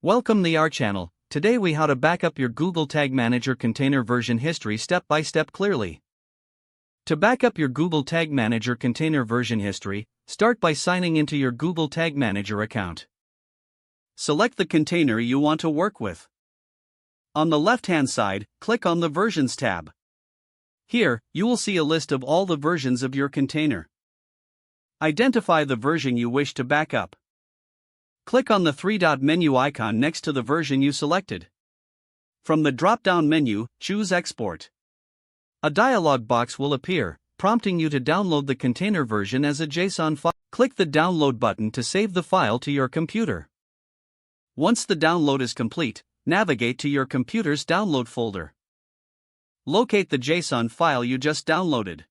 Welcome to our channel. Today we how to back up your Google Tag Manager container version history step by step clearly. To back up your Google Tag Manager container version history, start by signing into your Google Tag Manager account. Select the container you want to work with. On the left-hand side, click on the Versions tab. Here, you will see a list of all the versions of your container. Identify the version you wish to back up. Click on the three-dot menu icon next to the version you selected. From the drop-down menu, choose Export. A dialog box will appear, prompting you to download the container version as a JSON file. Click the Download button to save the file to your computer. Once the download is complete, navigate to your computer's download folder. Locate the JSON file you just downloaded.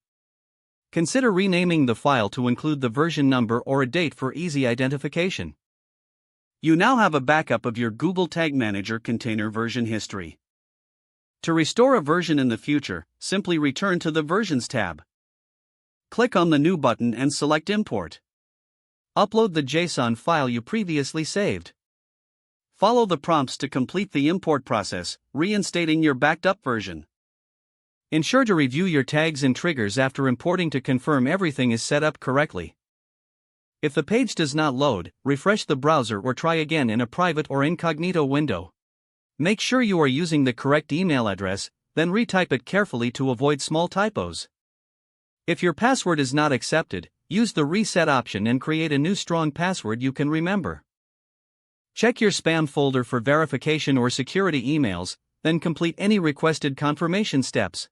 Consider renaming the file to include the version number or a date for easy identification. You now have a backup of your Google Tag Manager container version history. To restore a version in the future, simply return to the Versions tab. Click on the New button and select Import. Upload the JSON file you previously saved. Follow the prompts to complete the import process, reinstating your backed up version. Ensure to review your tags and triggers after importing to confirm everything is set up correctly. If the page does not load, refresh the browser or try again in a private or incognito window. Make sure you are using the correct email address, then retype it carefully to avoid small typos. If your password is not accepted, use the reset option and create a new strong password you can remember. Check your spam folder for verification or security emails, then complete any requested confirmation steps.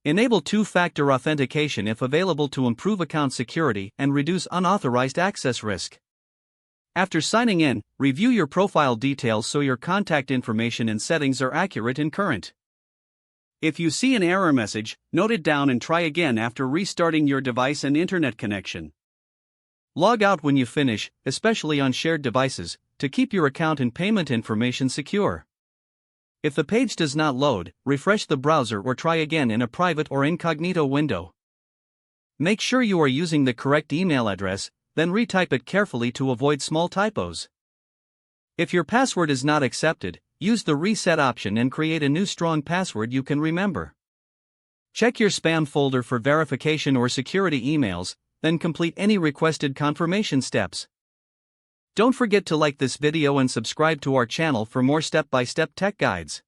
Enable two-factor authentication if available to improve account security and reduce unauthorized access risk. After signing in, review your profile details so your contact information and settings are accurate and current. If you see an error message, note it down and try again after restarting your device and internet connection. Log out when you finish, especially on shared devices, to keep your account and payment information secure. If the page does not load, refresh the browser or try again in a private or incognito window. Make sure you are using the correct email address, then retype it carefully to avoid small typos. If your password is not accepted, use the reset option and create a new strong password you can remember. Check your spam folder for verification or security emails, then complete any requested confirmation steps. Don't forget to like this video and subscribe to our channel for more step-by-step tech guides.